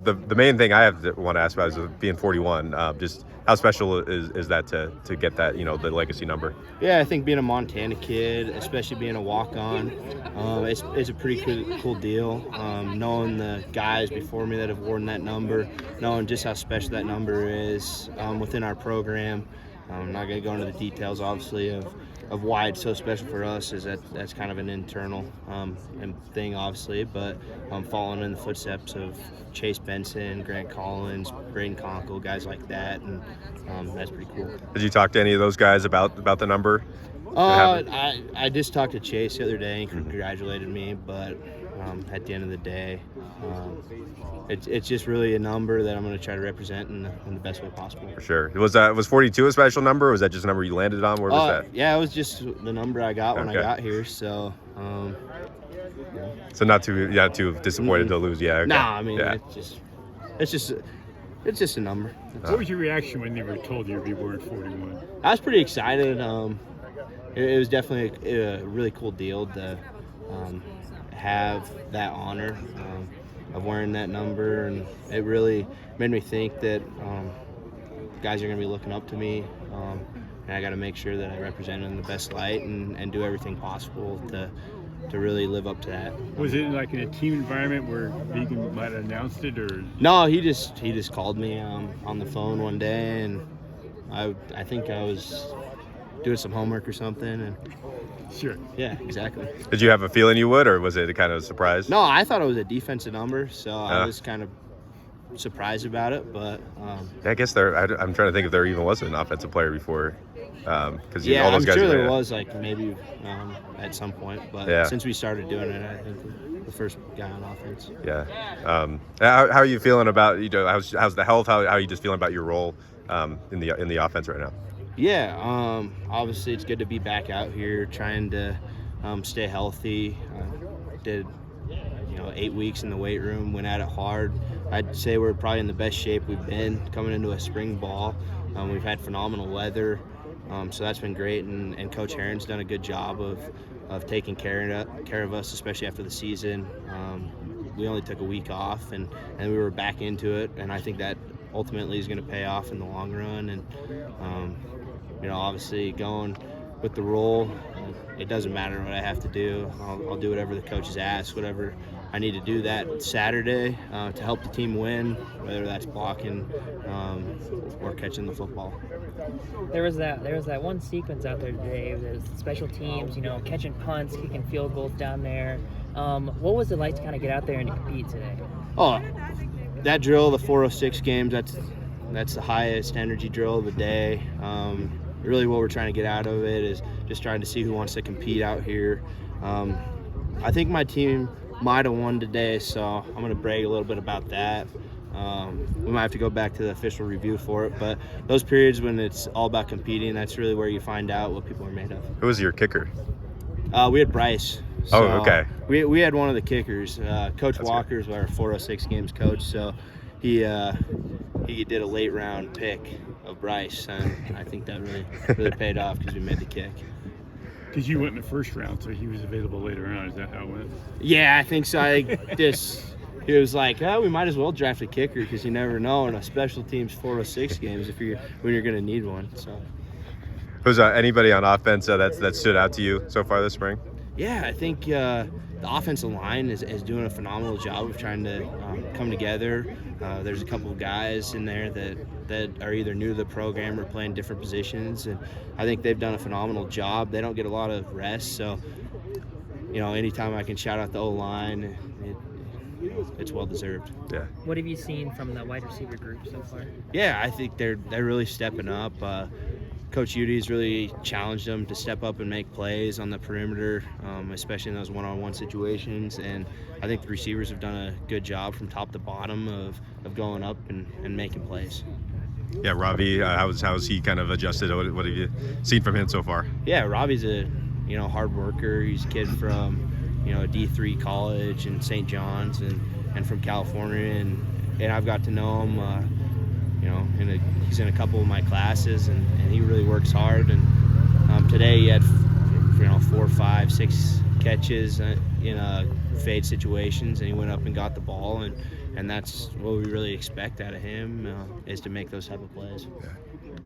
The main thing I want to ask about is being 41. Just how special is that to get that, the legacy number? Yeah, I think being a Montana kid, especially being a walk-on, it's a pretty cool deal. Knowing the guys before me that have worn that number, knowing just how special that number is within our program. I'm not going to go into the details, obviously, of why it's so special for us. That's kind of an internal thing, obviously, but following in the footsteps of Chase Benson, Grant Collins, Braden Conkle, guys like that, and that's pretty cool. Did you talk to any of those guys about the number? I just talked to Chase the other day and congratulated me, but at the end of the day, it's just really a number that I'm going to try to represent in the best way possible. For sure. Was 42 a special number, or was that just a number you landed on? Where was that? Yeah, it was just the number I got when I got here. So, So not too disappointed to lose. Yeah. Okay. Nah, I mean, yeah. it's just a number. What was your reaction when they were told you would be born 41? I was pretty excited. It was definitely a really cool deal to have that honor of wearing that number, and it really made me think that guys are going to be looking up to me, and I got to make sure that I represent in the best light and do everything possible to really live up to that. Was it like in a team environment where Vegan might have announced it, or? No, he just called me on the phone one day, and I think I was doing some homework or something, and Sure. Yeah, exactly. Did you have a feeling you would, or was it a kind of a surprise? No, I thought it was a defensive number, so I was kind of surprised about it. But I guess I'm trying to think if there even was an offensive player before, because all those I'm guys. Sure there was, like maybe at some point, but since we started doing it, I think the first guy on offense. Yeah. How are you feeling about how's the health? How are you just feeling about your role in the offense right now? Yeah, obviously it's good to be back out here trying to stay healthy. Did 8 weeks in the weight room, went at it hard. I'd say we're probably in the best shape we've been coming into a spring ball. We've had phenomenal weather, so that's been great, and Coach Herron's done a good job of taking care of us, especially after the season. We only took a week off, and we were back into it, and I think that ultimately is going to pay off in the long run. And obviously going with the role, it doesn't matter what I have to do. I'll do whatever the coaches ask, whatever I need to do that Saturday to help the team win, whether that's blocking or catching the football. There was that one sequence out there today. There's special teams, catching punts, kicking field goals down there. What was it like to kind of get out there and to compete today? Oh, that drill, the 406 games, that's the highest energy drill of the day. Really what we're trying to get out of it is just trying to see who wants to compete out here. I think my team might have won today, so I'm going to brag a little bit about that. We might have to go back to the official review for it, but those periods when it's all about competing, that's really where you find out what people are made of. Who was your kicker? We had Bryce. So okay. We had one of the kickers. Coach That's Walker's our 406 games coach, so he did a late round pick of Bryce, and I think that really paid off because we made the kick. Because you went in the first round, so he was available later on. Is that how it went? Yeah, I think so. He was like, we might as well draft a kicker because you never know in a special teams 406 games when you're going to need one. So. Was anybody on offense that stood out to you so far this spring? Yeah, I think the offensive line is doing a phenomenal job of trying to come together. There's a couple of guys in there that are either new to the program or playing different positions, and I think they've done a phenomenal job. They don't get a lot of rest, so anytime I can shout out the O-line, it's well deserved. Yeah. What have you seen from the wide receiver group so far? Yeah, I think they're really stepping up. Coach Udy's really challenged them to step up and make plays on the perimeter, especially in those one-on-one situations. And I think the receivers have done a good job from top to bottom of going up and making plays. Yeah, Robbie, how's he kind of adjusted? What have you seen from him so far? Yeah, Robbie's a hard worker. He's a kid from a D3 college in St. John's and from California, and I've got to know him. He's in a couple of my classes, and he really works hard. And today he had 4, 5, 6 catches in fade situations, and he went up and got the ball, and and that's what we really expect out of him is to make those type of plays.